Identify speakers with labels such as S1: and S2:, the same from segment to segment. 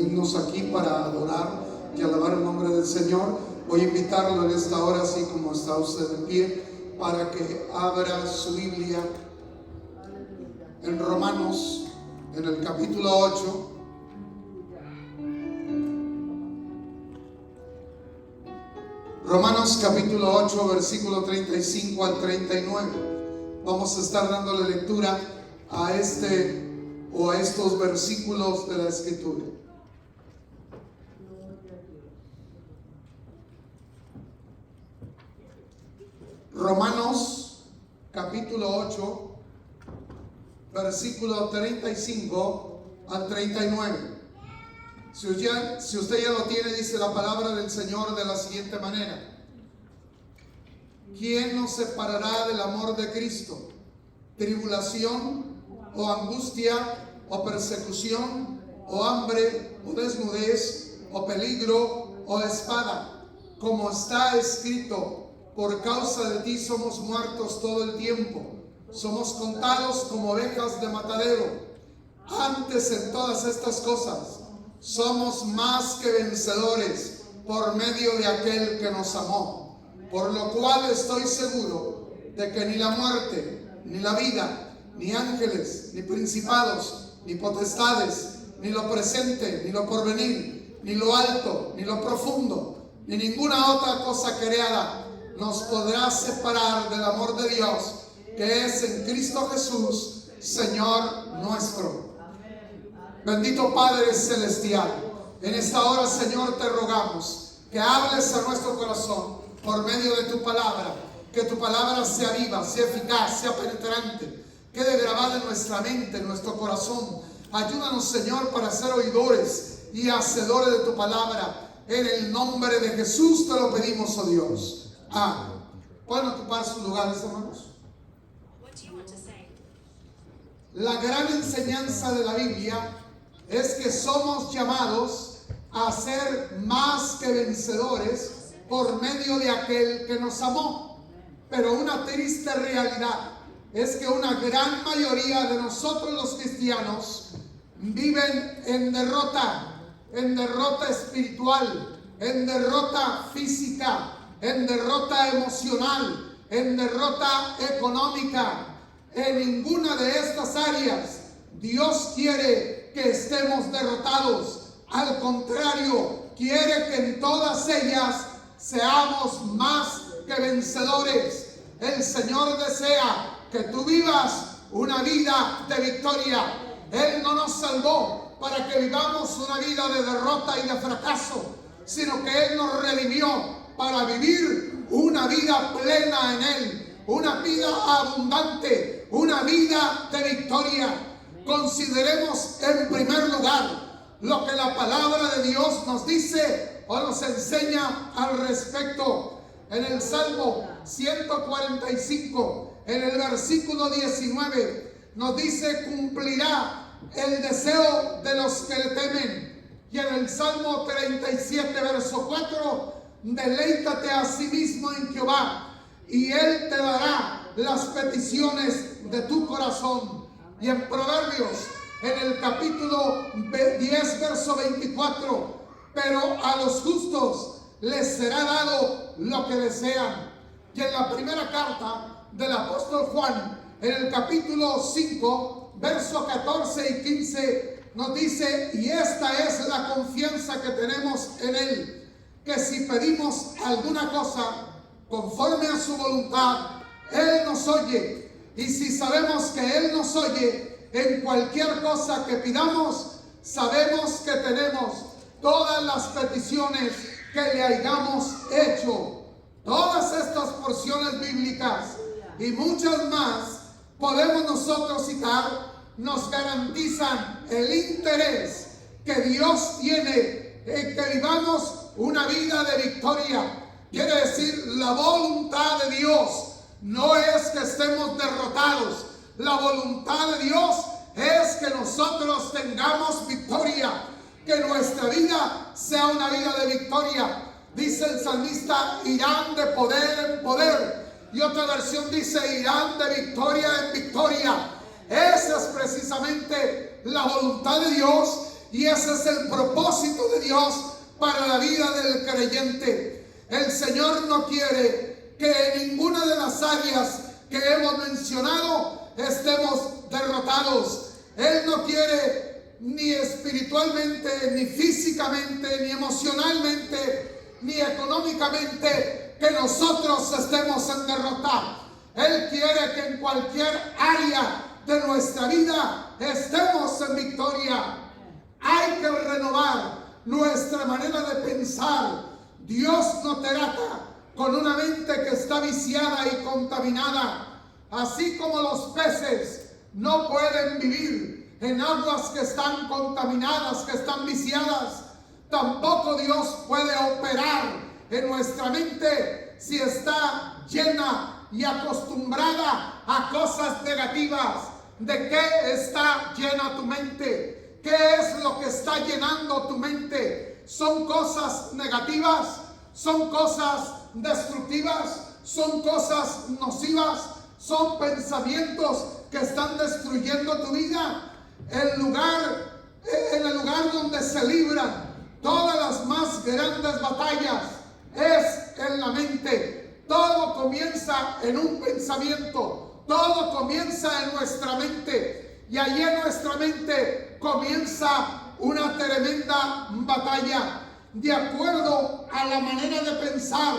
S1: reunirnos aquí para adorar y alabar el nombre del Señor. Voy a invitarlo en esta hora, así como está usted en pie, para que abra su Biblia en Romanos, en el capítulo 8. Romanos capítulo 8, versículo 35 al 39. Vamos a estar dándole lectura a estos versículos de la Escritura. Romanos capítulo 8, versículo 35 al 39. Si usted ya lo tiene, dice la palabra del Señor de la siguiente manera: ¿quién nos separará del amor de Cristo? ¿Tribulación, o angustia, o persecución, o hambre, o desnudez, o peligro, o espada? Como está escrito: por causa de ti somos muertos todo el tiempo, somos contados como ovejas de matadero. Antes, en todas estas cosas, somos más que vencedores por medio de aquel que nos amó. Por lo cual estoy seguro de que ni la muerte, ni la vida, ni ángeles, ni principados, ni potestades, ni lo presente, ni lo porvenir, ni lo alto, ni lo profundo, ni ninguna otra cosa creada nos podrá separar del amor de Dios, que es en Cristo Jesús, Señor nuestro. Bendito Padre Celestial, en esta hora, Señor, te rogamos que hables a nuestro corazón por medio de tu palabra, que tu palabra sea viva, sea eficaz, sea penetrante, quede grabada en nuestra mente, en nuestro corazón. Ayúdanos, Señor, para ser oidores y hacedores de tu palabra. En el nombre de Jesús te lo pedimos, oh Dios. Amén. ¿Pueden ocupar sus lugares, hermanos? La gran enseñanza de la Biblia es que somos llamados a ser más que vencedores por medio de aquel que nos amó. Pero una triste realidad es que una gran mayoría de nosotros los cristianos viven en derrota espiritual, en derrota física, en derrota emocional, en derrota económica. En ninguna de estas áreas Dios quiere que estemos derrotados. Al contrario, quiere que en todas ellas seamos más que vencedores. El Señor desea que tú vivas una vida de victoria. Él no nos salvó para que vivamos una vida de derrota y de fracaso, sino que Él nos redimió para vivir una vida plena en Él, una vida abundante, una vida de victoria. Consideremos en primer lugar lo que la palabra de Dios nos dice o nos enseña al respecto. En el Salmo 145, en el versículo 19, nos dice: cumplirá el deseo de los que le temen. Y en el Salmo 37, verso 4, deleítate a sí mismo en Jehová, y Él te dará las peticiones de tu corazón. Y en Proverbios, en el capítulo 10, verso 24, pero a los justos les será dado lo que desean. Y en la primera carta del apóstol Juan, en el capítulo 5, verso 14 y 15, nos dice: y esta es la confianza que tenemos en Él, que si pedimos alguna cosa conforme a su voluntad, Él nos oye. Y si sabemos que Él nos oye en cualquier cosa que pidamos, sabemos que tenemos todas las peticiones que le hayamos hecho. Todas estas porciones bíblicas y muchas más podemos nosotros citar, nos garantizan el interés que Dios tiene en que vivamos una vida de victoria. Quiere decir, la voluntad de Dios no es que estemos derrotados. La voluntad de Dios es que nosotros tengamos victoria, que nuestra vida sea una vida de victoria. Dice el salmista: irán de poder en poder. Y otra versión dice: irán de victoria en victoria. Esa es precisamente la voluntad de Dios, y ese es el propósito Dios para la vida del creyente. El Señor no quiere que en ninguna de las áreas que hemos mencionado estemos derrotados. Él no quiere ni espiritualmente, ni físicamente, ni emocionalmente, ni económicamente que nosotros estemos en derrota. Él quiere que en cualquier área de nuestra vida estemos en victoria. Hay que renovar nuestra manera de pensar. Dios no trata con una mente que está viciada y contaminada. Así como los peces no pueden vivir en aguas que están contaminadas, que están viciadas, tampoco Dios puede operar en nuestra mente si está llena y acostumbrada a cosas negativas. ¿De qué está llena tu mente? ¿Qué es lo que está llenando tu mente? ¿Son cosas negativas? ¿Son cosas destructivas? ¿Son cosas nocivas? ¿Son pensamientos que están destruyendo tu vida? En el lugar donde se libran todas las más grandes batallas es en la mente. Todo comienza en un pensamiento. Todo comienza en nuestra mente, y allí en nuestra mente comienza una tremenda batalla. De acuerdo a la manera de pensar,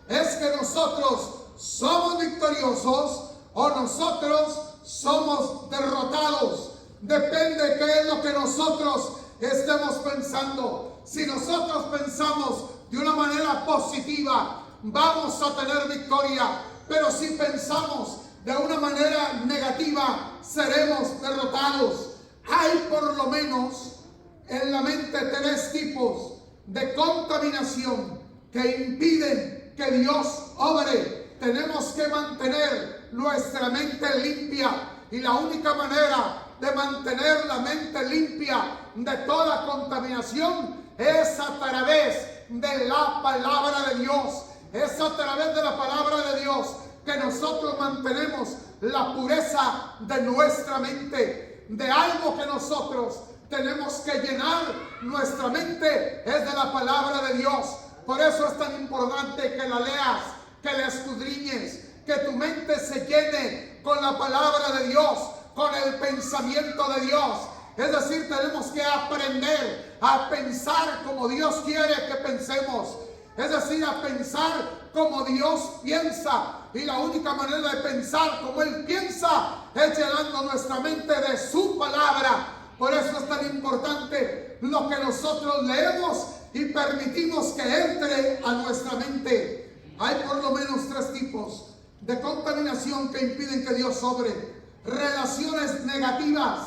S1: es que nosotros somos victoriosos o nosotros somos derrotados. Depende qué es lo que nosotros estemos pensando. Si nosotros pensamos de una manera positiva, vamos a tener victoria, pero si pensamos de una manera negativa, seremos derrotados. Hay por lo menos en la mente 3 tipos de contaminación que impiden que Dios obre. Tenemos que mantener nuestra mente limpia, y la única manera de mantener la mente limpia de toda contaminación es a través de la palabra de Dios. Es a través de la palabra de Dios que nosotros mantenemos la pureza de nuestra mente. De algo que nosotros tenemos que llenar nuestra mente es de la palabra de Dios. Por eso es tan importante que la leas, que la escudriñes, que tu mente se llene con la palabra de Dios, con el pensamiento de Dios. Es decir, tenemos que aprender a pensar como Dios quiere que pensemos. Es decir, a pensar como Dios piensa. Y la única manera de pensar como Él piensa es llenando nuestra mente de su palabra. Por eso es tan importante lo que nosotros leemos y permitimos que entre a nuestra mente. Hay por lo menos 3 tipos de contaminación que impiden que Dios obre. Relaciones negativas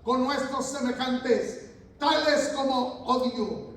S1: con nuestros semejantes, tales como odio,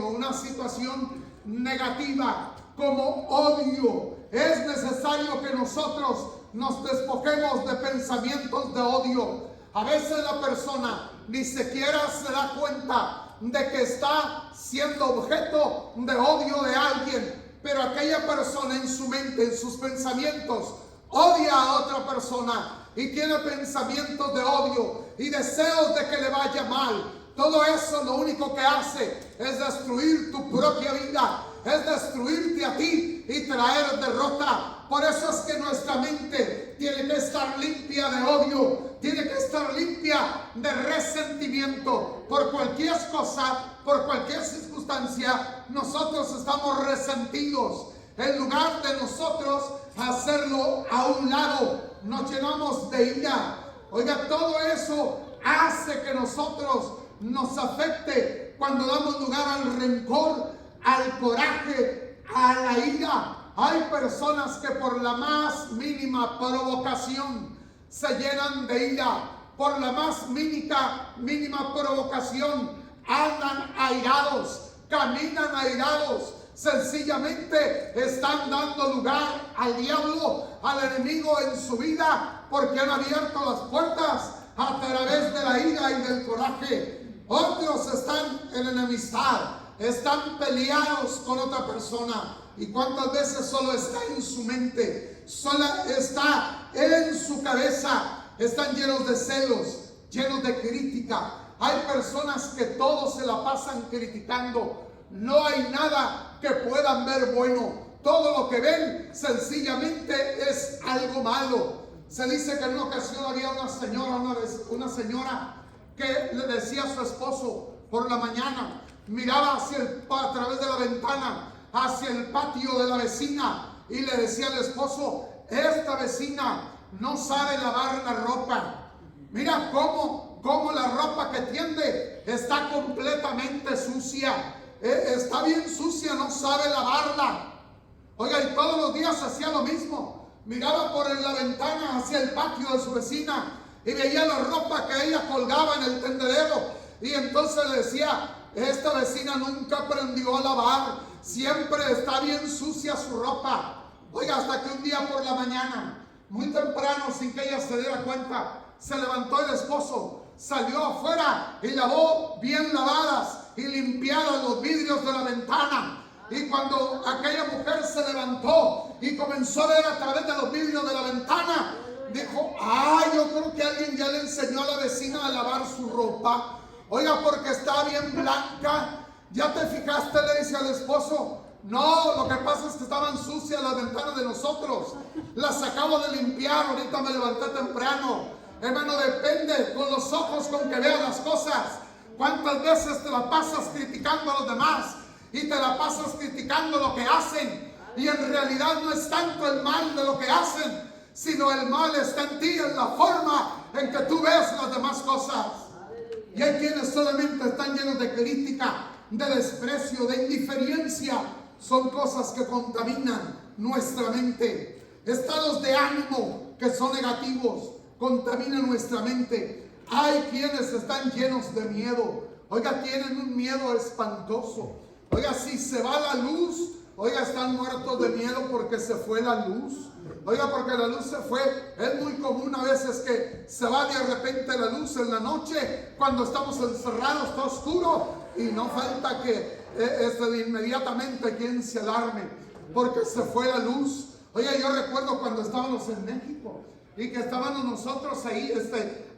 S1: una situación negativa como odio. Es necesario que nosotros nos despojemos de pensamientos de odio. A veces la persona ni siquiera se da cuenta de que está siendo objeto de odio de alguien, pero aquella persona en su mente, en sus pensamientos, odia a otra persona y tiene pensamientos de odio y deseos de que le vaya mal. Todo eso lo único que hace es destruir tu propia vida, es destruirte a ti y traer derrota. Por eso es que nuestra mente tiene que estar limpia de odio, tiene que estar limpia de resentimiento. Por cualquier cosa, por cualquier circunstancia, nosotros estamos resentidos. En lugar de nosotros hacerlo a un lado, nos llenamos de ira. Oiga, todo eso hace que nosotros nos afecte cuando damos lugar al rencor, al coraje, a la ira. Hay personas que por la más mínima provocación se llenan de ira. Por la más mínima provocación andan airados, caminan airados. Sencillamente están dando lugar al diablo, al enemigo en su vida, porque han abierto las puertas a través de la ira y del coraje. Otros están en enemistad, están peleados con otra persona. ¿Y cuántas veces solo está en su mente? Solo está en su cabeza. Están llenos de celos, llenos de crítica. Hay personas que todos se la pasan criticando. No hay nada que puedan ver bueno. Todo lo que ven sencillamente es algo malo. Se dice que en una ocasión había una señora que le decía a su esposo por la mañana, miraba a través de la ventana hacia el patio de la vecina y le decía al esposo: esta vecina no sabe lavar la ropa. Mira cómo la ropa que tiende está completamente sucia. Está bien sucia, no sabe lavarla. Oiga, y todos los días hacía lo mismo. Miraba por la ventana hacia el patio de su vecina y veía la ropa que ella colgaba en el tendedero. Y entonces le decía: esta vecina nunca aprendió a lavar. Siempre está bien sucia su ropa. Oiga, hasta que un día por la mañana, muy temprano, sin que ella se diera cuenta, se levantó el esposo, salió afuera y lavó bien lavadas y limpiadas los vidrios de la ventana. Y cuando aquella mujer se levantó y comenzó a ver a través de los vidrios de la ventana, dijo: yo creo que alguien ya le enseñó a la vecina a lavar su ropa. Oiga, porque está bien blanca. ¿Ya te fijaste?, le dice al esposo. No, lo que pasa es que estaban sucias las ventanas de nosotros. Las acabo de limpiar, ahorita me levanté temprano. Hermano, depende con los ojos con que veas las cosas. ¿Cuántas veces te la pasas criticando a los demás y te la pasas criticando lo que hacen? Y en realidad no es tanto el mal de lo que hacen, sino el mal está en ti, en la forma en que tú ves las demás cosas. Y hay quienes solamente están llenos de crítica, de desprecio, de indiferencia. Son cosas que contaminan nuestra mente. Estados de ánimo que son negativos contaminan nuestra mente. Hay quienes están llenos de miedo. Oiga, tienen un miedo espantoso. Oiga, si se va la luz, oiga, están muertos de miedo porque se fue la luz. Oiga, porque la luz se fue. Es muy común a veces que se va de repente la luz en la noche, cuando estamos encerrados, está oscuro, y no falta que inmediatamente quien se alarme porque se fue la luz. Oiga, yo recuerdo cuando estábamos en México y que estábamos nosotros ahí,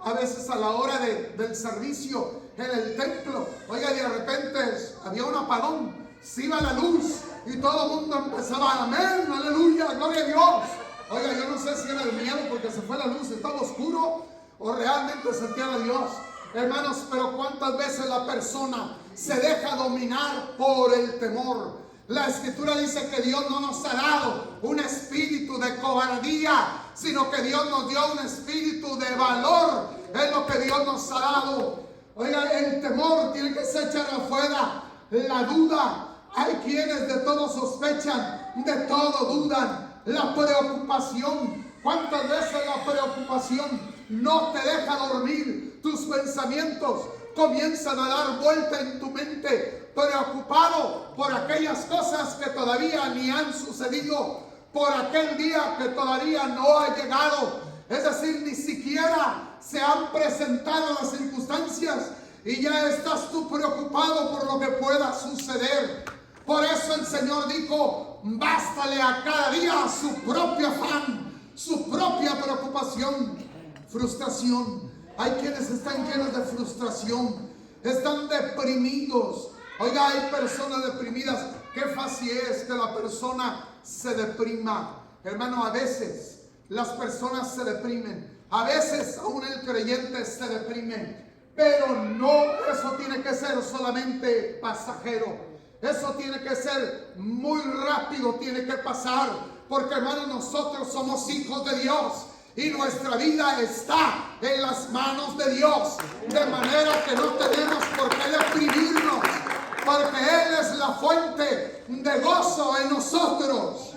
S1: a veces a la hora del servicio en el templo. Oiga, de repente había un apagón, se iba la luz y todo el mundo empezaba: amén, aleluya, gloria a Dios. Oiga, yo no sé si era el miedo porque se fue la luz, estaba oscuro, o realmente sentían a Dios. Hermanos, pero cuántas veces la persona se deja dominar por el temor. La Escritura dice que Dios no nos ha dado un espíritu de cobardía, sino que Dios nos dio un espíritu de valor. Es lo que Dios nos ha dado. Oiga, el temor tiene que ser echado afuera. La duda, hay quienes de todo sospechan, de todo dudan. La preocupación, ¿cuántas veces la preocupación no te deja dormir? Tus pensamientos comienzan a dar vuelta en tu mente, preocupado por aquellas cosas que todavía ni han sucedido, por aquel día que todavía no ha llegado. Es decir, ni siquiera se han presentado las circunstancias y ya estás tú preocupado por lo que pueda suceder. Por eso el Señor dijo: bástale a cada día su propio afán, su propia preocupación. Frustración. Hay quienes están llenos de frustración, están deprimidos. Oiga, hay personas deprimidas. Qué fácil es que la persona se deprima. Hermano, a veces las personas se deprimen. A veces aún el creyente se deprime. Pero no, eso tiene que ser solamente pasajero. Eso tiene que ser muy rápido, tiene que pasar. Porque, hermano, nosotros somos hijos de Dios y nuestra vida está en las manos de Dios. De manera que no tenemos por qué deprimirnos, porque Él es la fuente de gozo en nosotros.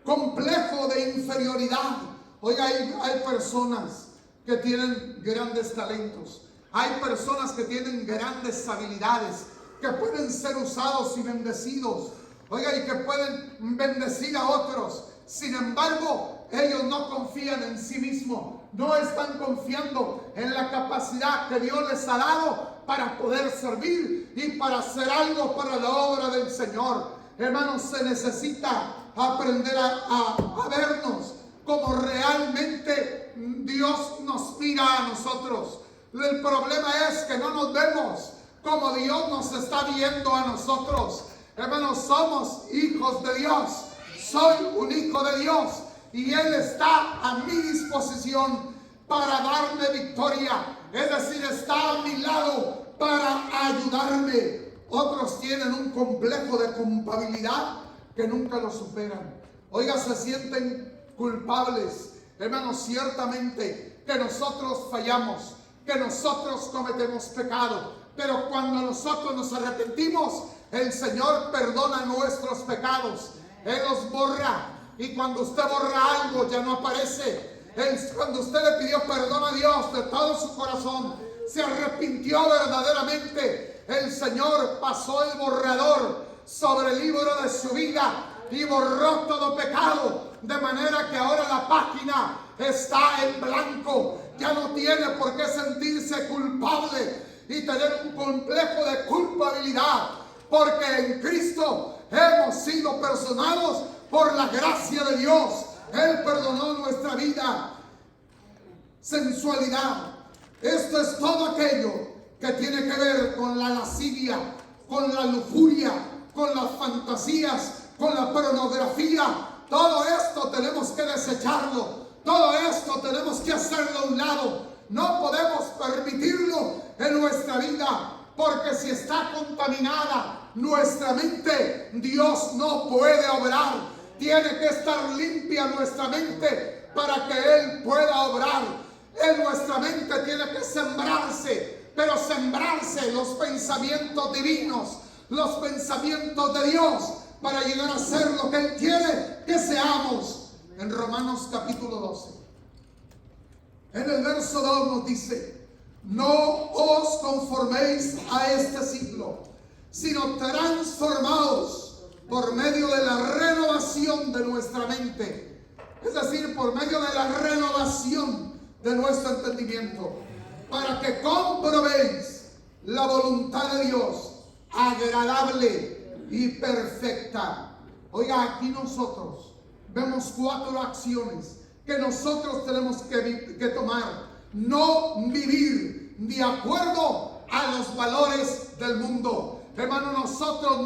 S1: Complejo de inferioridad. Oiga, hay personas que tienen grandes talentos. Hay personas que tienen grandes habilidades, que pueden ser usados y bendecidos. Oiga, y que pueden bendecir a otros. Sin embargo, ellos no confían en sí mismos. No están confiando en la capacidad que Dios les ha dado para poder servir y para hacer algo para la obra del Señor. Hermanos, se necesita aprender a vernos como realmente Dios nos mira a nosotros. El problema es que no nos vemos como Dios nos está viendo a nosotros. Hermanos, somos hijos de Dios. Soy un hijo de Dios y Él está a mi disposición para darme victoria. Es decir, está a mi lado para ayudarme. Otros tienen un complejo de culpabilidad que nunca lo superan. Oiga, se sienten culpables. Hermanos, ciertamente que nosotros fallamos, que nosotros cometemos pecado, pero cuando nosotros nos arrepentimos, el Señor perdona nuestros pecados. Él los borra, y cuando usted borra algo ya no aparece. Cuando usted le pidió perdón a Dios de todo su corazón, se arrepintió verdaderamente, el Señor pasó el borrador sobre el libro de su vida y borró todo pecado, de manera que ahora la página está en blanco. Ya no tiene por qué sentirse culpable y tener un complejo de culpabilidad, porque en Cristo hemos sido perdonados por la gracia de Dios. Él perdonó nuestra vida. Sensualidad. Esto es todo aquello que tiene que ver con la lascivia, con la lujuria, con las fantasías, con la pornografía. Todo esto tenemos que desecharlo. Todo esto tenemos que hacerlo a un lado. No podemos permitirlo en nuestra vida, porque si está contaminada nuestra mente, Dios no puede obrar. Tiene que estar limpia nuestra mente para que Él pueda obrar. En nuestra mente tiene que sembrarse, pero sembrarse los pensamientos divinos, los pensamientos de Dios, para llegar a ser lo que Él quiere que seamos. En Romanos capítulo 12, en el verso 2 nos dice: no os conforméis a este siglo, sino transformaos por medio de la renovación de nuestra mente. Es decir, por medio de la renovación de nuestro entendimiento, para que comprobéis la voluntad de Dios, agradable y perfecta. Oiga, aquí nosotros vemos 4 acciones que nosotros tenemos que tomar. No vivir de acuerdo a los valores del mundo. Hermano, nosotros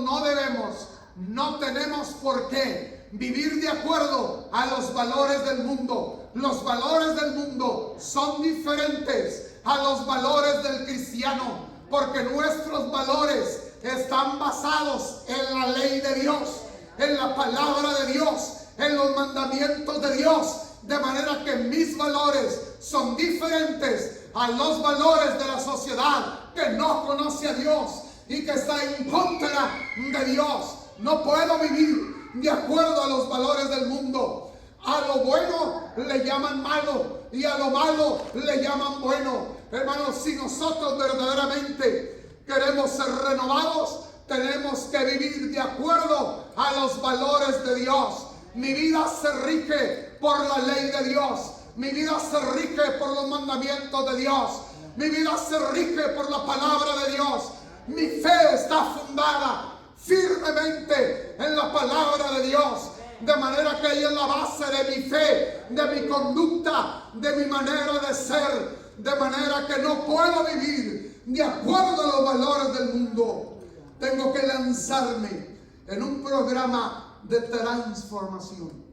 S1: no tenemos por qué vivir de acuerdo a los valores del mundo. Los valores del mundo son diferentes a los valores del cristiano, porque nuestros valores están basados en la ley de Dios, en la palabra de Dios, en los mandamientos de Dios, de manera que mis valores son diferentes a los valores de la sociedad que no conoce a Dios y que está en contra de Dios. No puedo vivir de acuerdo a los valores del mundo. A lo bueno le llaman malo y a lo malo le llaman bueno. Hermanos, si nosotros verdaderamente queremos ser renovados, tenemos que vivir de acuerdo a los valores de Dios. Mi vida se rige por la ley de Dios. Mi vida se rige por los mandamientos de Dios. Mi vida se rige por la palabra de Dios. Mi fe está fundada firmemente en la palabra de Dios, de manera que ella es la base de mi fe, de mi conducta, de mi manera de ser, de manera que no puedo vivir de acuerdo a los valores del mundo. Tengo que lanzarme en un programa de transformación.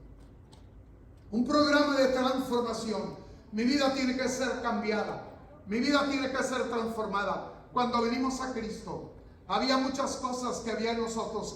S1: Un programa de transformación. Mi vida tiene que ser cambiada. Mi vida tiene que ser transformada. Cuando venimos a Cristo, había muchas cosas que había en nosotros,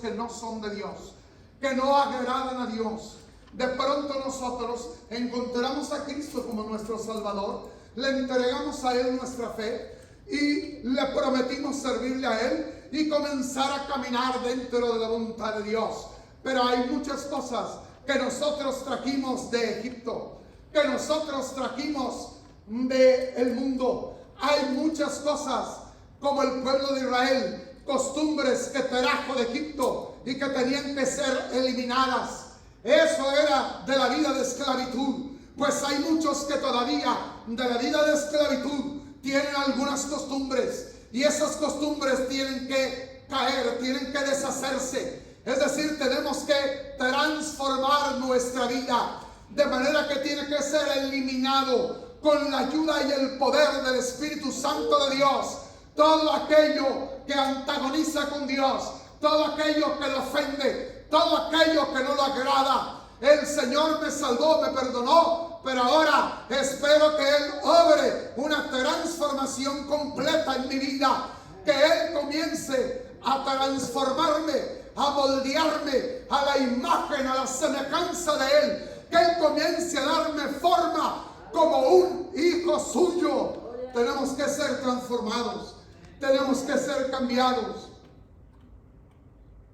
S1: que no son de Dios, que no agradan a Dios. De pronto nosotros encontramos a Cristo como nuestro Salvador, le entregamos a Él nuestra fe y le prometimos servirle a Él y comenzar a caminar dentro de la voluntad de Dios. Pero hay muchas cosas que nosotros trajimos de Egipto, que nosotros trajimos del mundo. Hay muchas cosas como el pueblo de Israel, costumbres que trajo de Egipto y que tenían que ser eliminadas. Eso era de la vida de esclavitud. Pues hay muchos que todavía de la vida de esclavitud tienen algunas costumbres, y esas costumbres tienen que caer, tienen que deshacerse. Es decir, tenemos que transformar nuestra vida, de manera que tiene que ser eliminado con la ayuda y el poder del Espíritu Santo de Dios, todo aquello que antagoniza con Dios, todo aquello que lo ofende, todo aquello que no lo agrada. El Señor me salvó, me perdonó, pero ahora espero que Él obre una transformación completa en mi vida, que Él comience a transformarme, a moldearme a la imagen, a la semejanza de Él, que Él comience a darme forma como un hijo suyo. Tenemos que ser transformados, tenemos que ser cambiados.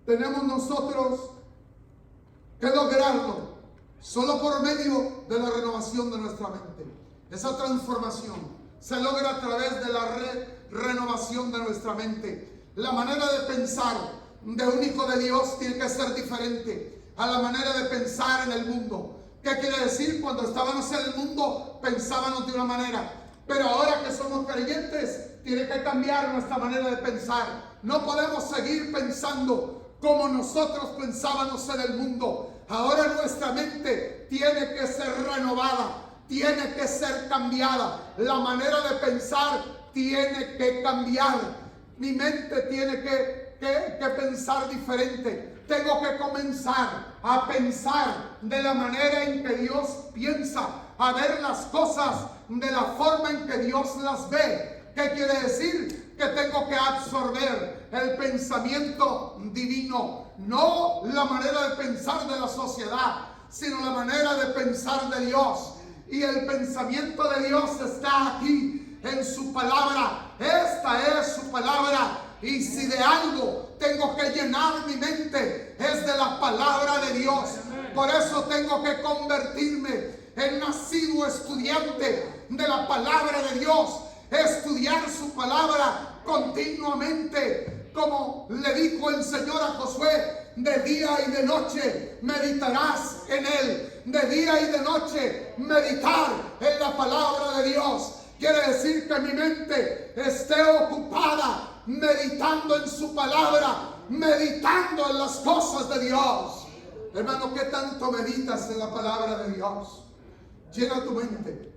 S1: Tenemos nosotros que lograrlo solo por medio de la renovación de nuestra mente. Esa transformación se logra a través de la renovación de nuestra mente. La manera de pensar de un hijo de Dios tiene que ser diferente a la manera de pensar en el mundo. ¿Qué quiere decir? Cuando estábamos en el mundo pensábamos de una manera, pero ahora que somos creyentes tiene que cambiar nuestra manera de pensar. No podemos seguir pensando como nosotros pensábamos en el mundo. Ahora nuestra mente tiene que ser renovada, tiene que ser cambiada. La manera de pensar tiene que cambiar. Mi mente tiene que pensar diferente. Tengo que comenzar a pensar de la manera en que Dios piensa, a ver las cosas de la forma en que Dios las ve. ¿Qué quiere decir? Que tengo que absorber el pensamiento divino, no la manera de pensar de la sociedad, sino la manera de pensar de Dios. Y el pensamiento de Dios está aquí en su palabra. Esta es su palabra. Y si de algo tengo que llenar mi mente, es de la palabra de Dios. Por eso tengo que convertirme en asiduo estudiante de la palabra de Dios. Estudiar su palabra continuamente, como le dijo el Señor a Josué: de día y de noche meditarás en él. De día y de noche meditar en la palabra de Dios. Quiere decir que mi mente esté ocupada meditando en su palabra, meditando en las cosas de Dios. Hermano, ¿qué tanto meditas en la palabra de Dios? Llena tu mente,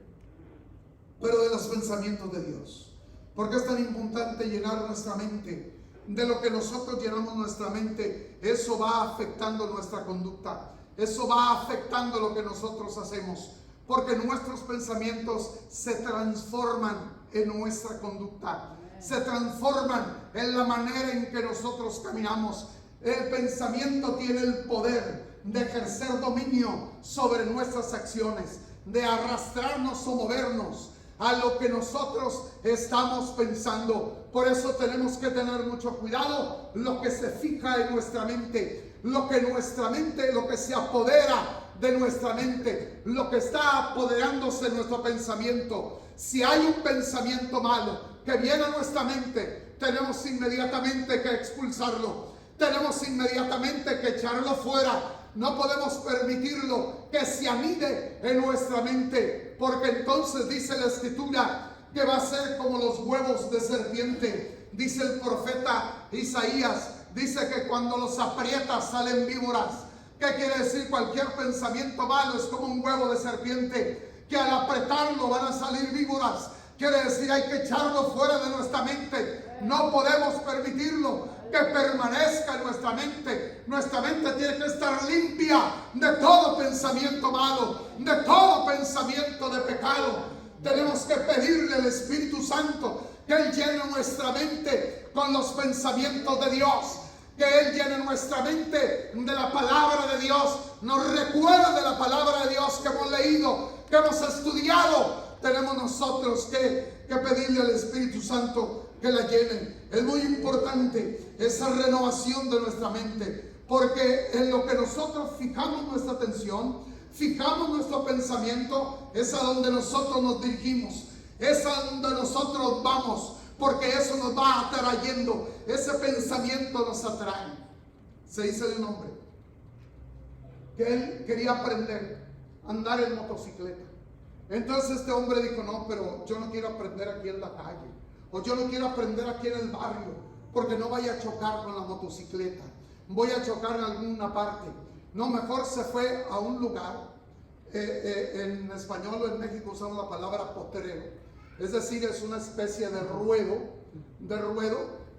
S1: pero de los pensamientos de Dios. Porque es tan importante llenar nuestra mente. De lo que nosotros llenamos nuestra mente, eso va afectando nuestra conducta. Eso va afectando lo que nosotros hacemos. Porque nuestros pensamientos se transforman en nuestra conducta. Se transforman en la manera en que nosotros caminamos. El pensamiento tiene el poder de ejercer dominio sobre nuestras acciones, de arrastrarnos o movernos a lo que nosotros estamos pensando. Por eso tenemos que tener mucho cuidado lo que se fija en nuestra mente, lo que se apodera de nuestra mente, lo que está apoderándose de nuestro pensamiento. Si hay un pensamiento malo que viene a nuestra mente, tenemos inmediatamente que expulsarlo, tenemos inmediatamente que echarlo fuera. No podemos permitirlo que se anide en nuestra mente, porque entonces dice la Escritura que va a ser como los huevos de serpiente. Dice el profeta Isaías, dice que cuando los aprietas salen víboras. ¿Qué quiere decir? Cualquier pensamiento malo es como un huevo de serpiente, que al apretarlo van a salir víboras. Quiere decir, hay que echarlo fuera de nuestra mente. No podemos permitirlo que permanezca en nuestra mente. Nuestra mente tiene que estar limpia de todo pensamiento malo, de todo pensamiento de pecado. Tenemos que pedirle al Espíritu Santo que Él llene nuestra mente con los pensamientos de Dios, que Él llene nuestra mente de la palabra de Dios, nos recuerde de la palabra de Dios que hemos leído, que hemos estudiado. Tenemos nosotros que pedirle al Espíritu Santo que la llenen. Es muy importante esa renovación de nuestra mente, porque en lo que nosotros fijamos nuestra atención, fijamos nuestro pensamiento, es a donde nosotros nos dirigimos, es a donde nosotros vamos, porque eso nos va atrayendo, ese pensamiento nos atrae. Se dice de un hombre que él quería aprender a andar en motocicleta. Entonces este hombre dijo: no, pero yo no quiero aprender aquí en la calle, o yo no quiero aprender aquí en el barrio, porque no vaya a chocar con la motocicleta, voy a chocar en alguna parte. No, mejor se fue a un lugar en español o en México usamos la palabra potrero. Es decir, es una especie de ruedo,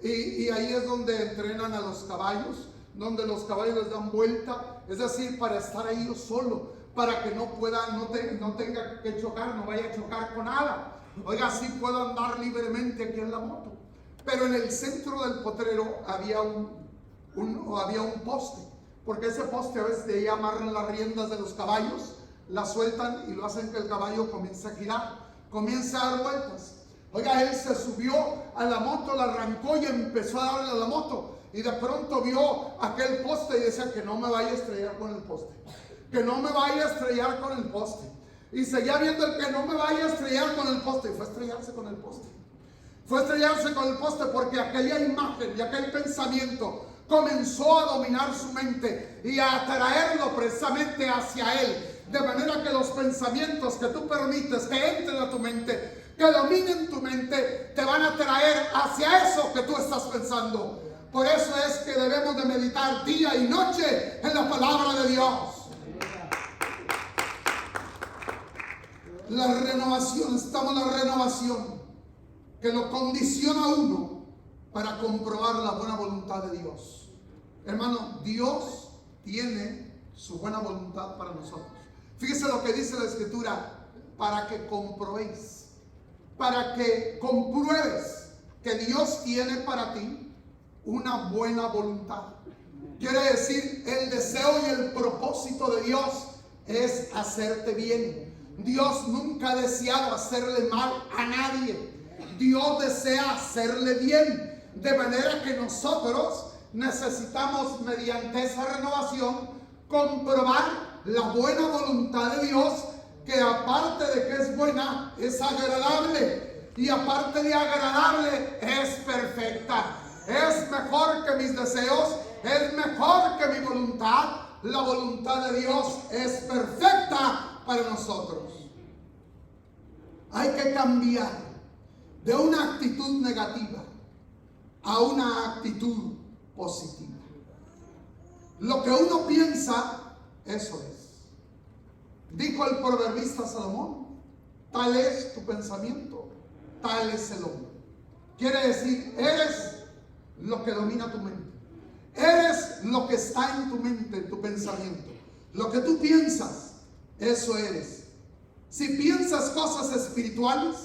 S1: y ahí es donde entrenan a los caballos, donde los caballos les dan vuelta, es decir, para estar ahí solo, para que no tenga que chocar, no vaya a chocar con nada. Oiga, así puedo andar libremente aquí en la moto. Pero en el centro del potrero había un poste, porque ese poste a veces de ahí amarran las riendas de los caballos, la sueltan y lo hacen que el caballo comience a girar, comience a dar vueltas. Oiga, él se subió a la moto, la arrancó y empezó a darle a la moto. Y de pronto vio aquel poste y decía que no me vaya a estrellar con el poste. Que no me vaya a estrellar con el poste. Y seguía viendo el que no me vaya a estrellar con el poste. Y fue a estrellarse con el poste. Fue a estrellarse con el poste porque aquella imagen y aquel pensamiento comenzó a dominar su mente y a atraerlo precisamente hacia él. De manera que los pensamientos que tú permites que entren a tu mente, que dominen tu mente, te van a traer hacia eso que tú estás pensando. Por eso es que debemos de meditar día y noche en la palabra de Dios. La renovación, estamos en la renovación, que lo condiciona a uno para comprobar la buena voluntad de Dios. Hermano, Dios tiene su buena voluntad para nosotros. Fíjese lo que dice la Escritura: para que comprobéis, para que compruebes que Dios tiene para ti una buena voluntad. Quiere decir, el deseo y el propósito de Dios es hacerte bien. Dios nunca ha deseado hacerle mal a nadie. Dios desea hacerle bien. De manera que nosotros necesitamos, mediante esa renovación, comprobar la buena voluntad de Dios, que aparte de que es buena, es agradable. Y aparte de agradable, es perfecta. Es mejor que mis deseos, es mejor que mi voluntad. La voluntad de Dios es perfecta para nosotros. Hay que cambiar de una actitud negativa a una actitud positiva. Lo que uno piensa, eso es. Dijo el proverbista Salomón: tal es tu pensamiento, tal es el hombre. Quiere decir, eres lo que domina tu mente. Eres lo que está en tu mente, en tu pensamiento. Lo que tú piensas, eso eres. Si piensas cosas espirituales,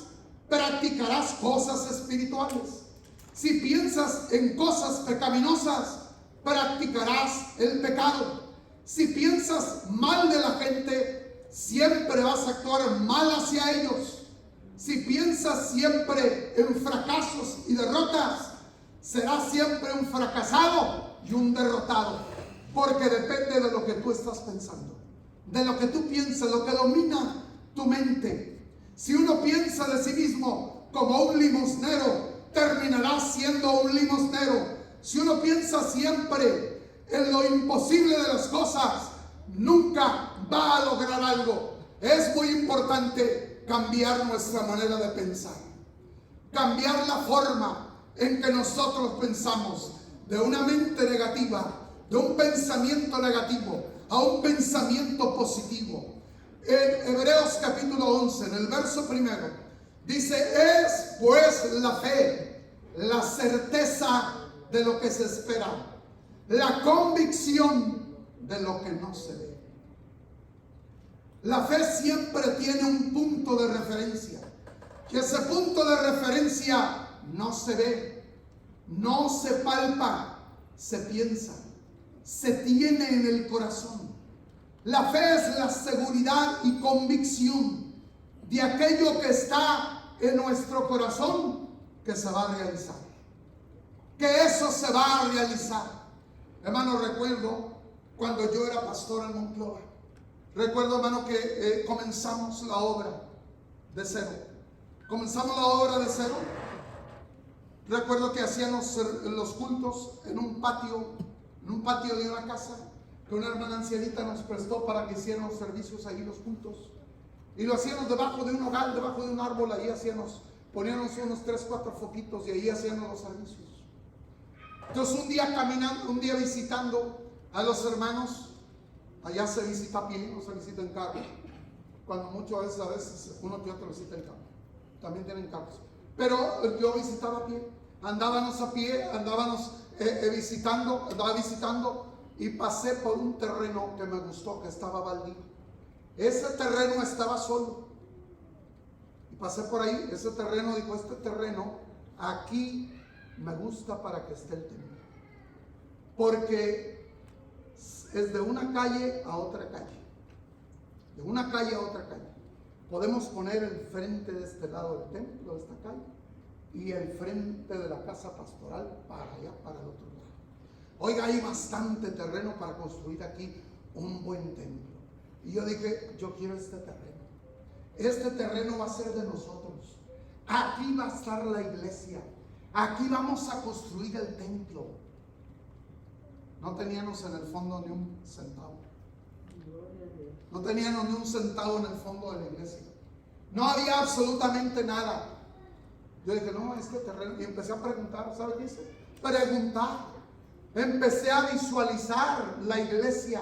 S1: practicarás cosas espirituales. Si piensas en cosas pecaminosas, practicarás el pecado. Si piensas mal de la gente, siempre vas a actuar mal hacia ellos. Si piensas siempre en fracasos y derrotas, serás siempre un fracasado y un derrotado, porque depende de lo que tú estás pensando, de lo que tú piensas, lo que domina tu mente. Si uno piensa de sí mismo como un limosnero, terminará siendo un limosnero. Si uno piensa siempre en lo imposible de las cosas, nunca va a lograr algo. Es muy importante cambiar nuestra manera de pensar, cambiar la forma en que nosotros pensamos, de una mente negativa, de un pensamiento negativo, a un pensamiento positivo. En Hebreos capítulo 11, en el verso 1, dice: es pues la fe, la certeza de lo que se espera, la convicción de lo que no se ve. La fe siempre tiene un punto de referencia, que ese punto de referencia no se ve, no se palpa, se piensa, se tiene en el corazón. La fe es la seguridad y convicción de aquello que está en nuestro corazón, que se va a realizar, que eso se va a realizar. Hermano, recuerdo cuando yo era pastor en Monclova. Recuerdo, hermano, que comenzamos la obra de cero. Comenzamos la obra de cero. Recuerdo que hacíamos los cultos en un patio de una casa que una hermana ancianita nos prestó para que hiciéramos servicios ahí, los cultos. Y lo hacíamos debajo de un hogar, debajo de un árbol. Ahí poníamos unos 3, 4 foquitos y ahí hacíamos los servicios. Entonces un día visitando a los hermanos, allá se visita a pie, no se visita en carro. cuando muchas veces uno que otro visita en campo. También tienen campos. Pero yo visitaba a pie. Andábamos a pie, andábamos andaba visitando y pasé por un terreno que me gustó, que estaba baldío. Ese terreno estaba solo. Y pasé por ahí, ese terreno, dijo, este terreno, aquí me gusta para que esté el templo. Porque es de una calle a otra calle. De una calle a otra calle. Podemos poner el frente de este lado del templo, de esta calle, y el frente de la casa pastoral para allá, para el otro lado. Oiga, hay bastante terreno para construir aquí un buen templo. Y yo dije, yo quiero este terreno. Este terreno va a ser de nosotros. Aquí va a estar la iglesia. Aquí vamos a construir el templo. No teníamos en el fondo ni un centavo. No teníamos ni un centavo en el fondo de la iglesia. No había absolutamente nada. Yo dije, no, este terreno. Y empecé a preguntar, ¿sabe qué hice? Preguntar. Empecé a visualizar la iglesia.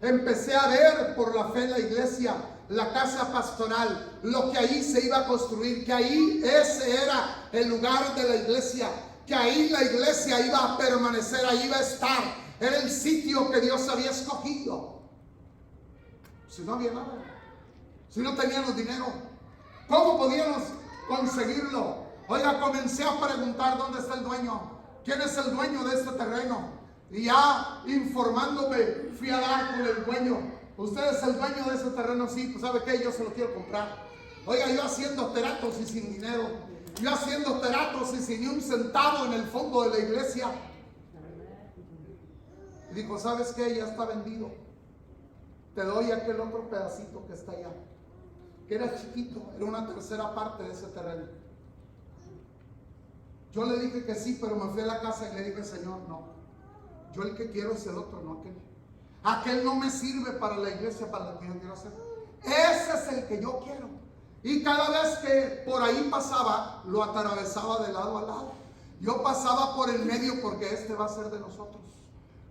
S1: Empecé a ver por la fe la iglesia, la casa pastoral, lo que ahí se iba a construir, que ahí ese era el lugar de la iglesia, que ahí la iglesia iba a permanecer, ahí iba a estar. Era el sitio que Dios había escogido. Si no había nada, si no teníamos dinero, ¿cómo podíamos conseguirlo? Oiga, comencé a preguntar dónde está el dueño, quién es el dueño de este terreno. Y ya informándome, fui a dar con el dueño. ¿Usted es el dueño de ese terreno? Sí, pues ¿sabe qué? Yo se lo quiero comprar. Oiga, yo haciendo teratos y sin dinero, yo haciendo teratos y sin ni un centavo en el fondo de la iglesia. Y dijo, ¿sabes qué? Ya está vendido. Te doy aquel otro pedacito que está allá, que era chiquito, era una tercera parte de ese terreno. Yo le dije que sí, pero me fui a la casa y le dije, Señor, no. Yo el que quiero es el otro, no aquel. Aquel no me sirve para la iglesia, para lo que yo quiero hacer. Ese es el que yo quiero. Y cada vez que por ahí pasaba, lo atravesaba de lado a lado. Yo pasaba por el medio porque este va a ser de nosotros.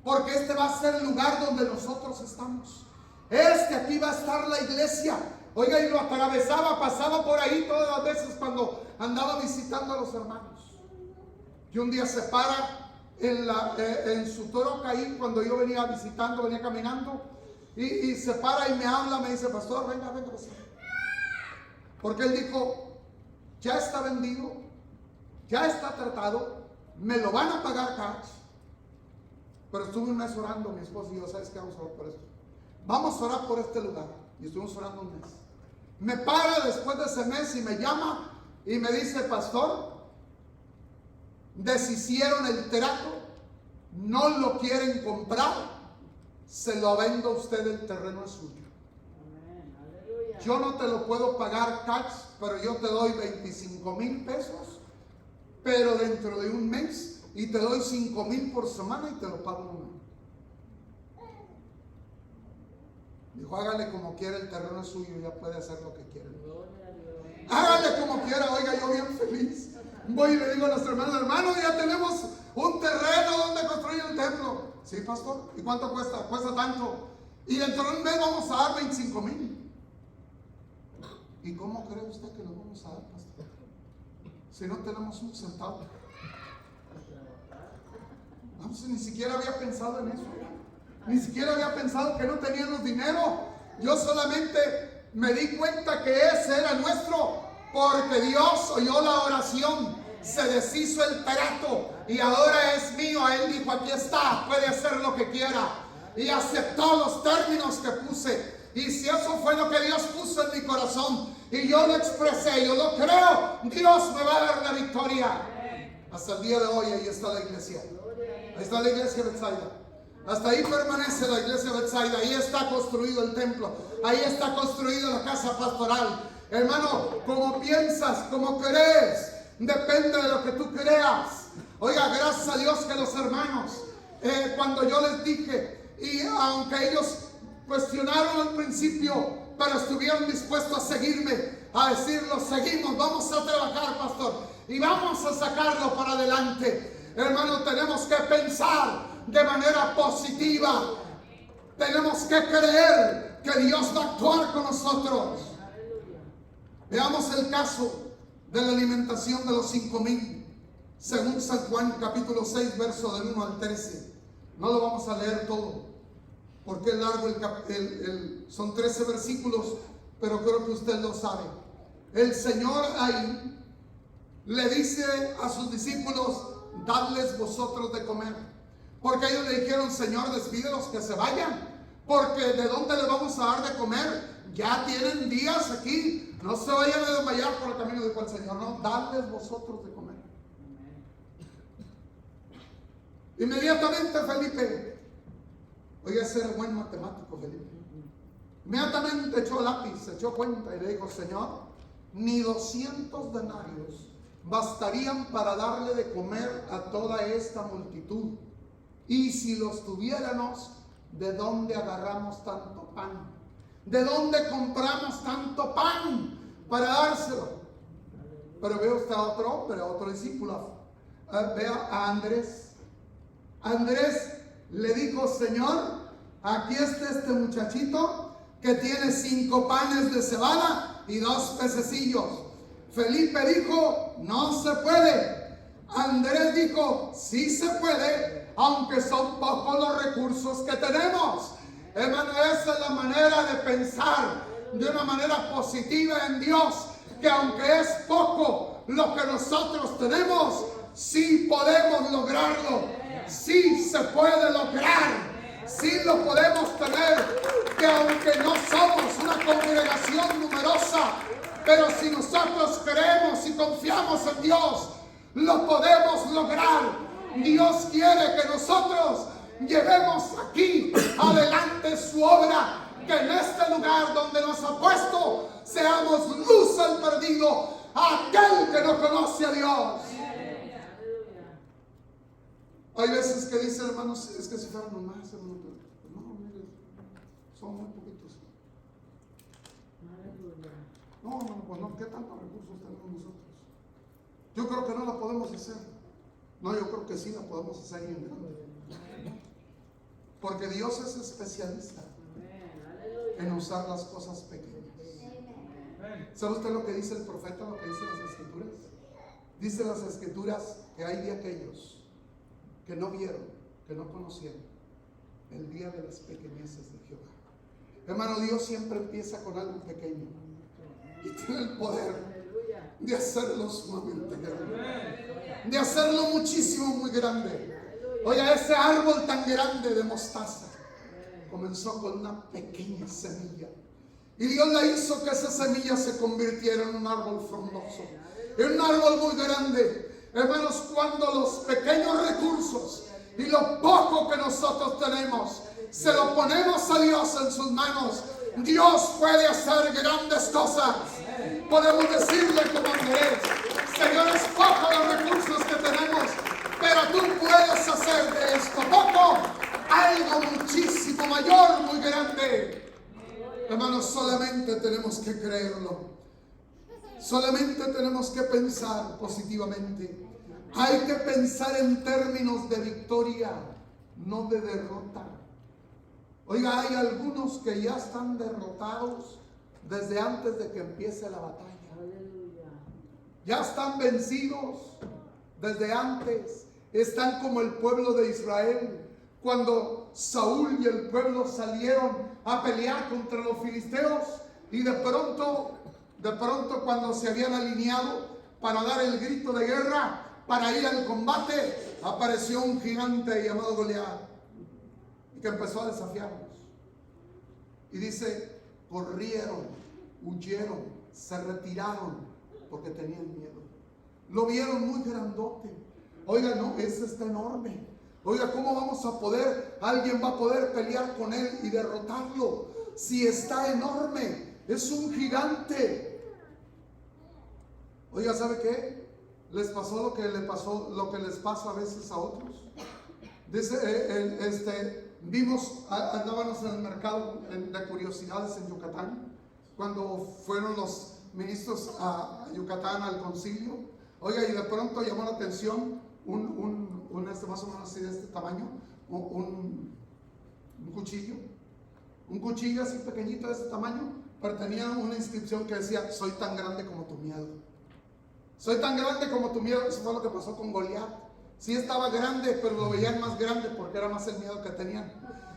S1: Porque este va a ser el lugar donde nosotros estamos. Aquí va a estar la iglesia. Oiga, y lo atravesaba, pasaba por ahí todas las veces cuando andaba visitando a los hermanos. Y un día se para en su troca ahí, cuando yo venía visitando, venía caminando, y se para y me habla, me dice, pastor, venga, pastor. Porque él dijo, ya está vendido, ya está tratado, me lo van a pagar cash. Pero estuve un mes orando, mi esposo y yo, ¿sabes qué? Vamos a orar por esto. Vamos a orar por este lugar. Y estuvimos orando un mes. Me para después de ese mes y me llama y me dice, pastor, deshicieron el trato, no lo quieren comprar, se lo vendo a usted, el terreno es suyo. Yo no te lo puedo pagar cash, pero yo te doy 25,000 pesos, pero dentro de un mes, y te doy 5,000 por semana y te lo pago en un año. Dijo, hágale como quiera, el terreno es suyo, ya puede hacer lo que quiera. Hágale como quiera. Oiga, yo bien feliz. Voy y le digo a los hermanos, ya tenemos un terreno donde construir el templo. Sí, pastor. ¿Y cuánto cuesta? Cuesta tanto. Y dentro de un mes vamos a dar 25,000. ¿Y cómo cree usted que nos vamos a dar, pastor? Si no tenemos un centavo. No, pues, ni siquiera había pensado en eso. Ni siquiera había pensado que no teníamos dinero. Yo solamente me di cuenta que ese era nuestro, porque Dios oyó la oración, se deshizo el trato y ahora es mío. Él dijo, aquí está, puede hacer lo que quiera. Y aceptó los términos que puse. Y si eso fue lo que Dios puso en mi corazón y yo lo expresé, yo lo creo, Dios me va a dar la victoria. Hasta el día de hoy ahí está la iglesia. Ahí está la iglesia de Bethsaida. Hasta ahí permanece la iglesia de Bethsaida. Ahí está construido el templo. Ahí está construida la casa pastoral. Hermano, como piensas, como crees, depende de lo que tú creas. Oiga, gracias a Dios que los hermanos, cuando yo les dije, y aunque ellos cuestionaron al principio, pero estuvieron dispuestos a seguirme, a decirlo, seguimos, vamos a trabajar, pastor, y vamos a sacarlo para adelante. Hermano, tenemos que pensar de manera positiva. Tenemos que creer que Dios va a actuar con nosotros. Veamos el caso de la alimentación de los 5,000, según San Juan capítulo 6, verso del 1 al 13. No lo vamos a leer todo, porque es largo, son 13 versículos, pero creo que usted lo sabe. El Señor ahí le dice a sus discípulos: dadles vosotros de comer. Porque ellos le dijeron: Señor, despídelos que se vayan, porque ¿de dónde les vamos a dar de comer? Ya tienen días aquí, no se vayan a desmayar por el camino. Dijo el Señor: no, dadles vosotros de comer. Inmediatamente Felipe, oiga, ser buen matemático Felipe, inmediatamente echó lápiz, echó cuenta y le dijo: Señor, ni 200 denarios bastarían para darle de comer a toda esta multitud. Y si los tuviéramos, ¿de dónde agarramos tanto pan? ¿De dónde compramos tanto pan para dárselo? Pero ve usted a otro hombre, a otro discípulo. Vea a Andrés. Andrés le dijo: Señor, aquí está este muchachito que tiene 5 panes de cebada y 2 pececillos. Felipe dijo: no se puede. Andrés dijo: sí se puede, aunque son pocos los recursos que tenemos. Hermano, esa es la manera de pensar de una manera positiva en Dios, que aunque es poco lo que nosotros tenemos, sí podemos lograrlo, sí se puede lograr, sí lo podemos tener, que aunque no somos una congregación numerosa, pero si nosotros creemos y confiamos en Dios, lo podemos lograr. Dios quiere que nosotros llevemos aquí adelante su obra, que en este lugar donde nos ha puesto seamos luz al perdido, a aquel que no conoce a Dios. Hay veces que dicen: hermanos, es que si fueran nomás, hermano, no, mire, son muy poquitos. No, pues no, ¿qué tantos recursos tenemos nosotros? Yo creo que no la podemos hacer. No, yo creo que sí la podemos hacer en grande. Porque Dios es especialista en usar las cosas pequeñas. ¿Sabe usted lo que dice el profeta, lo que dicen las escrituras? Dice las escrituras que hay de aquellos que no vieron, que no conocieron el día de las pequeñeces de Jehová. Hermano, Dios siempre empieza con algo pequeño y tiene el poder de hacerlo sumamente grande, de hacerlo muchísimo, muy grande. Oiga, ese árbol tan grande de mostaza comenzó con una pequeña semilla, y Dios la hizo que esa semilla se convirtiera en un árbol frondoso, en un árbol muy grande. Hermanos, cuando los pequeños recursos y lo poco que nosotros tenemos se lo ponemos a Dios en sus manos, Dios puede hacer grandes cosas. Podemos decirle como Andrés: Señor, es poco los recursos que tenemos, pero tú puedes hacer de esto poco algo muchísimo mayor, muy grande. Hermanos, solamente tenemos que creerlo. Solamente tenemos que pensar positivamente. Hay que pensar en términos de victoria, no de derrota. Oiga, hay algunos que ya están derrotados desde antes de que empiece la batalla. Ya están vencidos desde antes. Están como el pueblo de Israel, cuando Saúl y el pueblo salieron a pelear contra los filisteos, y de pronto cuando se habían alineado para dar el grito de guerra, para ir al combate, apareció un gigante llamado Goliat, que empezó a desafiarlos. Y dice: corrieron, huyeron, se retiraron porque tenían miedo. Lo vieron muy grandote. Oiga, no, ese está enorme. Oiga, ¿cómo vamos a poder, alguien va a poder pelear con él y derrotarlo si está enorme? Es un gigante. Oiga, ¿sabe qué? Les pasó lo que les pasa a veces a otros. Dice, andábamos en el mercado de curiosidades en Yucatán, cuando fueron los ministros a Yucatán al concilio. Oiga, y de pronto llamó la atención más o menos así de este tamaño, un cuchillo así pequeñito de este tamaño, pero tenía una inscripción que decía: soy tan grande como tu miedo. Soy tan grande como tu miedo. Eso fue lo que pasó con Goliat. Sí estaba grande, pero lo veían más grande porque era más el miedo que tenían.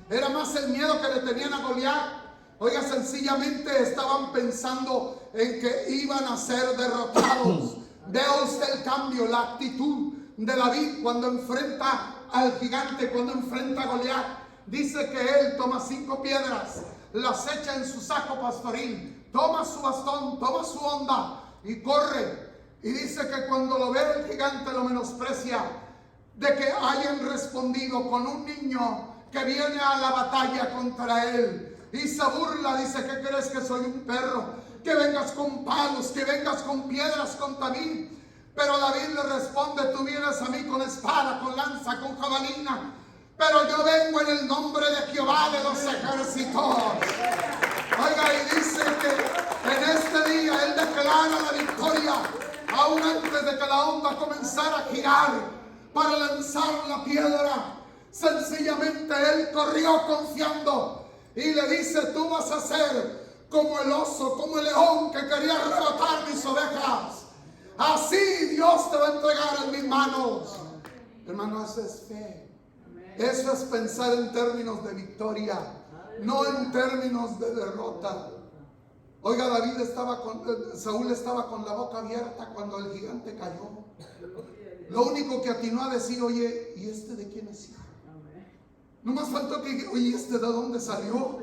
S1: Era más el miedo que le tenían a Goliat. Oiga, sencillamente estaban pensando en que iban a ser derrotados. Vea usted el cambio, la actitud de David cuando enfrenta al gigante, cuando enfrenta a Goliat. Dice que él toma 5 piedras, las echa en su saco pastoril, toma su bastón, toma su honda y corre. Y dice que cuando lo ve el gigante lo menosprecia, de que hayan respondido con un niño que viene a la batalla contra él. Y se burla, dice: ¿qué crees, que soy un perro? Que vengas con palos, que vengas con piedras contra mí. Pero David le responde: tú vienes a mí con espada, con lanza, con jabalina, pero yo vengo en el nombre de Jehová de los ejércitos. Oiga, y dice que en este día él declara la victoria, aún antes de que la onda comenzara a girar para lanzar la piedra. Sencillamente él corrió confiando y le dice: tú vas a ser como el oso, como el león que quería arrebatar mis ovejas. Así Dios te va a entregar en mis manos. Hermano, eso es fe. Eso es pensar en términos de victoria, no en términos de derrota. Oiga, Saúl estaba con la boca abierta cuando el gigante cayó. Lo único que atinó a decir: oye, ¿y este de quién es hijo? No más faltó que: oye, ¿este de dónde salió?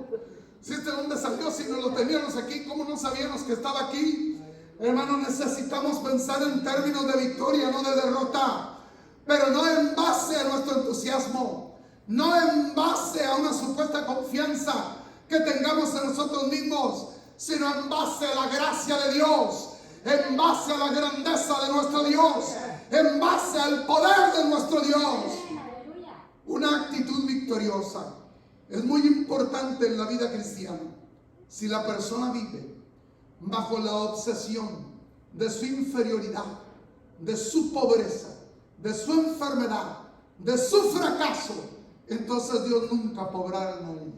S1: Si este de dónde salió, si no lo teníamos aquí, ¿cómo no sabíamos que estaba aquí? Hermano, necesitamos pensar en términos de victoria, no de derrota. Pero no en base a nuestro entusiasmo, no en base a una supuesta confianza que tengamos en nosotros mismos, sino en base a la gracia de Dios, en base a la grandeza de nuestro Dios, en base al poder de nuestro Dios. Una actitud victoriosa es muy importante en la vida cristiana. Si la persona vive bajo la obsesión de su inferioridad, de su pobreza, de su enfermedad, de su fracaso, entonces Dios nunca va a obrar en ella.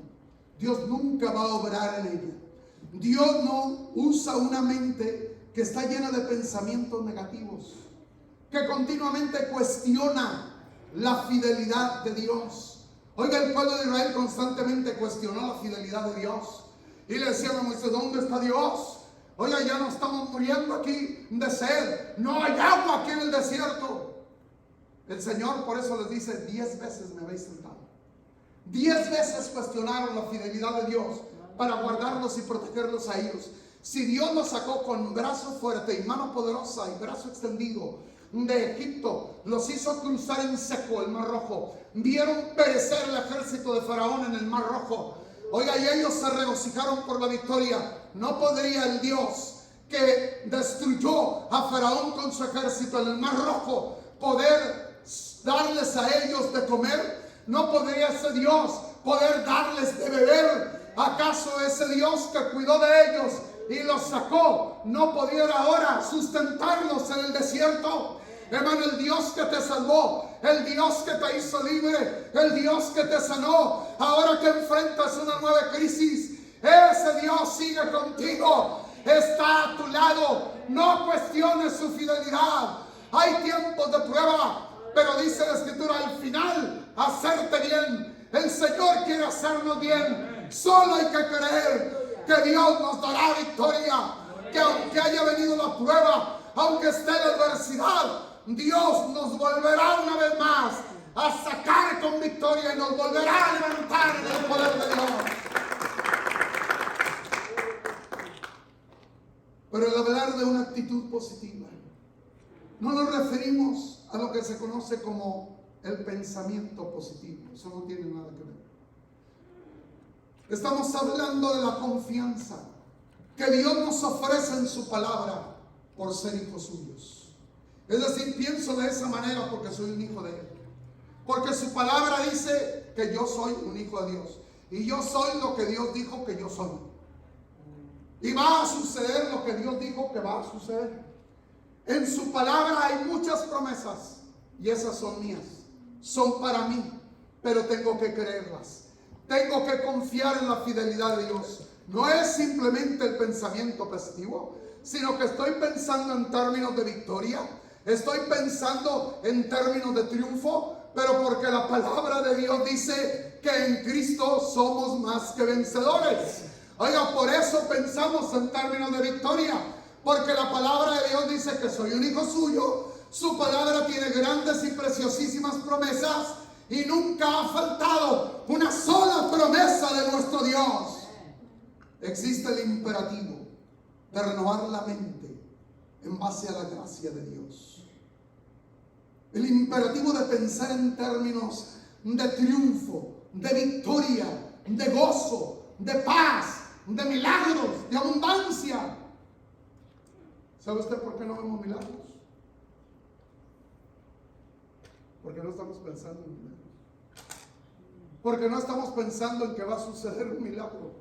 S1: Dios nunca va a obrar en ella. Dios no usa una mente que está llena de pensamientos negativos, que continuamente cuestiona la fidelidad de Dios. Oiga, el pueblo de Israel constantemente cuestionó la fidelidad de Dios y le decían a Moisés: ¿dónde está Dios? Oiga, ya no estamos muriendo aquí de sed, no hay agua aquí en el desierto. El Señor por eso les dice: 10 veces me habéis tentado. 10 veces cuestionaron la fidelidad de Dios para guardarlos y protegerlos a ellos. Si Dios los sacó con brazo fuerte y mano poderosa y brazo extendido de Egipto, los hizo cruzar en seco el Mar Rojo, vieron perecer el ejército de Faraón en el Mar Rojo. Oiga, y ellos se regocijaron por la victoria. ¿No podría el Dios que destruyó a Faraón con su ejército en el Mar Rojo poder darles a ellos de comer? ¿No podría ese Dios poder darles de beber? ¿Acaso ese Dios que cuidó de ellos y los sacó no pudiera ahora sustentarlos en el desierto? Hermano, el Dios que te salvó, el Dios que te hizo libre, el Dios que te sanó, ahora que enfrentas una nueva crisis, ese Dios sigue contigo, está a tu lado. No cuestiones su fidelidad. Hay tiempos de prueba, pero dice la Escritura: al final, hacerte bien. El Señor quiere hacernos bien. Solo hay que creer que Dios nos dará victoria, que aunque haya venido la prueba, aunque esté la adversidad, Dios nos volverá una vez más a sacar con victoria y nos volverá a levantar en el poder de Dios. Pero el hablar de una actitud positiva, no nos referimos a lo que se conoce como el pensamiento positivo. Eso no tiene nada que ver. Estamos hablando de la confianza que Dios nos ofrece en su palabra por ser hijos suyos. Es decir, pienso de esa manera porque soy un hijo de Él. Porque su palabra dice que yo soy un hijo de Dios. Y yo soy lo que Dios dijo que yo soy. Y va a suceder lo que Dios dijo que va a suceder. En su palabra hay muchas promesas. Y esas son mías. Son para mí. Pero tengo que creerlas. Tengo que confiar en la fidelidad de Dios. no es simplemente el pensamiento positivo, sino que estoy pensando en términos de victoria, estoy pensando en términos de triunfo, pero porque la palabra de Dios dice que en Cristo somos más que vencedores. Oiga, por eso pensamos en términos de victoria, porque la palabra de Dios dice que soy un hijo suyo, su palabra tiene grandes y preciosísimas promesas y nunca ha faltado una sola promesa de nuestro Dios. Existe el imperativo de renovar la mente en base a la gracia de Dios. El imperativo de pensar en términos de triunfo, de victoria, de gozo, de paz, de milagros, de abundancia. ¿Sabe usted por qué no vemos milagros? Porque no estamos pensando en milagros. Porque no estamos pensando en que va a suceder un milagro.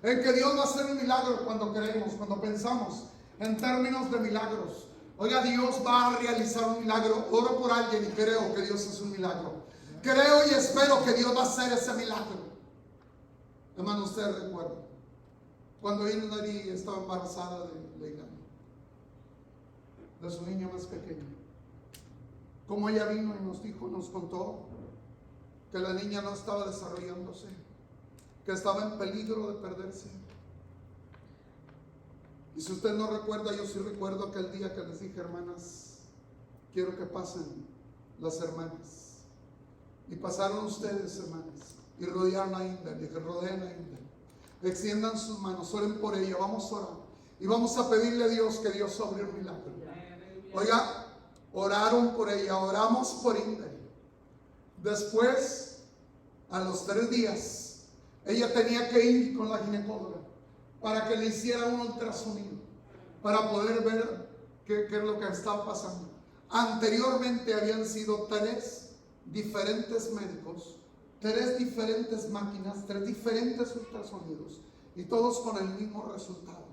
S1: En que Dios va a hacer un milagro cuando creemos, cuando pensamos en términos de milagros. Oiga, Dios va a realizar un milagro. Oro por alguien y creo que Dios es un milagro. Creo y espero que Dios va a hacer ese milagro. Hermano, usted recuerda cuando Inari estaba embarazada de Leila, de su niño más pequeño, como ella vino y nos dijo, nos contó que la niña no estaba desarrollándose, que estaba en peligro de perderse. Y si usted no recuerda, yo sí recuerdo aquel día que les dije, hermanas, quiero que pasen las hermanas. Y pasaron ustedes, hermanas, y rodearon a Inda. Dije, rodeen a Inda, extiendan sus manos, oren por ella, vamos a orar. Y vamos a pedirle a Dios que Dios obre un milagro. Oiga, oraron por ella, oramos por Inda. Después, a los 3 días, ella tenía que ir con la ginecóloga para que le hiciera un ultrasonido, para poder ver qué es lo que estaba pasando. Anteriormente habían sido 3 diferentes médicos, 3 diferentes máquinas, 3 diferentes ultrasonidos, y todos con el mismo resultado.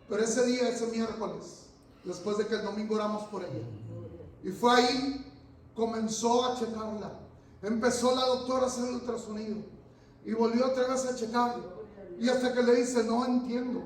S1: Pero ese día, ese miércoles, después de que el domingo oramos por ella, y fue ahí, comenzó a checarla. Empezó la doctora a hacer el ultrasonido y volvió otra vez a checar, y hasta que le dice, no entiendo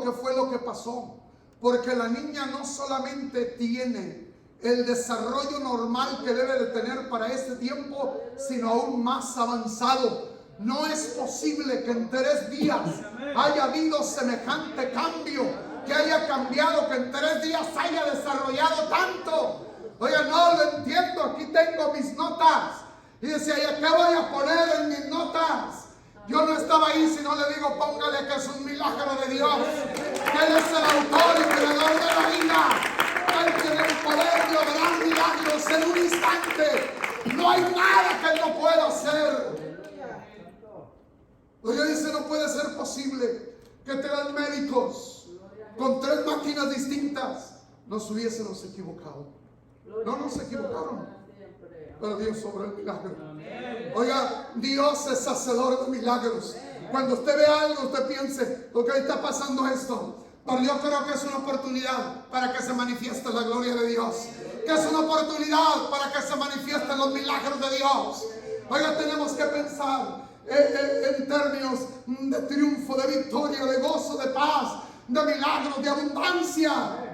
S1: qué fue lo que pasó, porque la niña no solamente tiene el desarrollo normal que debe de tener para este tiempo, sino aún más avanzado. No es posible que en 3 días haya habido semejante cambio, que haya cambiado, que en 3 días haya desarrollado tanto. Oiga, no lo entiendo, aquí tengo mis notas. Y decía, ¿y qué voy a poner en mis notas? Yo no estaba ahí, si no le digo, póngale que es un milagro de Dios, que Él es el autor y creador de la vida, Él tiene el poder de obrar milagros en un instante. No hay nada que Él no pueda hacer. Oiga, dice, no puede ser posible que 3 médicos con 3 máquinas distintas nos hubiésemos equivocado. No nos equivocaron, pero Dios obró el milagro. Oiga, Dios es hacedor de milagros. Cuando usted ve algo, usted piense, ok, está pasando esto, pero yo creo que es una oportunidad para que se manifieste la gloria de Dios, que es una oportunidad para que se manifiesten los milagros de Dios. Oiga, tenemos que pensar en términos de triunfo, de victoria, de gozo, de paz, de milagros, de abundancia.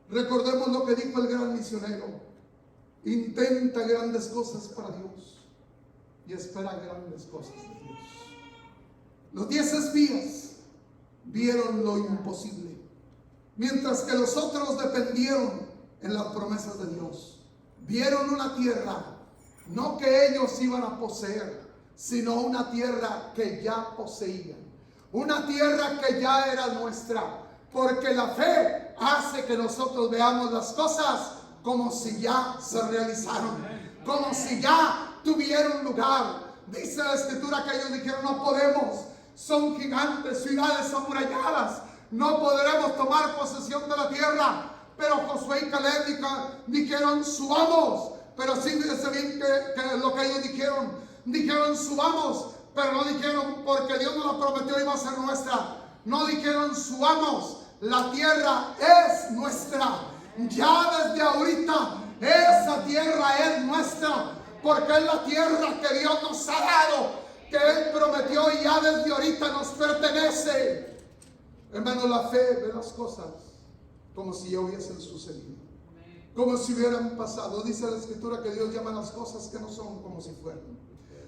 S1: Recordemos lo que dijo el gran misionero: intenta grandes cosas para Dios y espera grandes cosas de Dios. Los 10 espías vieron lo imposible, mientras que los otros dependieron en las promesas de Dios. Vieron una tierra, no que ellos iban a poseer, sino una tierra que ya poseían, una tierra que ya era nuestra, porque la fe hace que nosotros veamos las cosas como si ya se realizaron, como si ya tuvieron lugar. Dice la Escritura que ellos dijeron, no podemos, son gigantes, ciudades amuralladas, no podremos tomar posesión de la tierra. Pero Josué y Caleb dijeron, subamos. Pero sí, fíjese bien que lo que ellos dijeron subamos, pero no dijeron porque Dios nos la prometió iba a ser nuestra. No dijeron subamos, la tierra es nuestra. Ya desde ahorita esa tierra es nuestra, porque es la tierra que Dios nos ha dado. que Él prometió y ya desde ahorita nos pertenece. Hermano, la fe ve las cosas como si ya hubiesen sucedido, como si hubieran pasado. Dice la Escritura que Dios llama las cosas que no son como si fueran.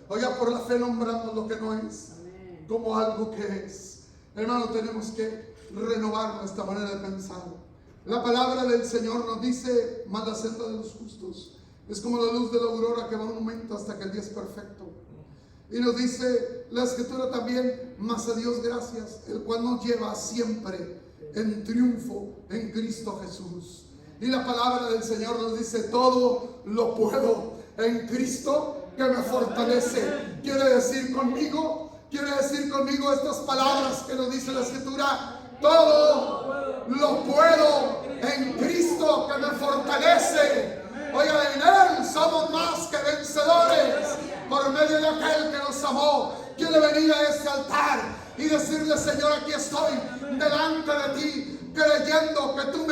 S1: Oiga, por la fe nombramos lo que no es como algo que es. Hermano, tenemos que renovar nuestra manera de pensar. La palabra del Señor nos dice: mas la senda de los justos es como la luz de la aurora que va un momento hasta que el día es perfecto. Y nos dice la Escritura también: mas a Dios gracias, el cual nos lleva siempre en triunfo en Cristo Jesús. Y la palabra del Señor nos dice: todo lo puedo en Cristo que me fortalece. Quiere decir conmigo estas palabras que nos dice la Escritura: todo lo puedo en Cristo que me fortalece. Oiga, en Él somos más que vencedores por medio de aquel que nos amó. Quiere venir a este altar y decirle: Señor, aquí estoy delante de ti, creyendo que tú me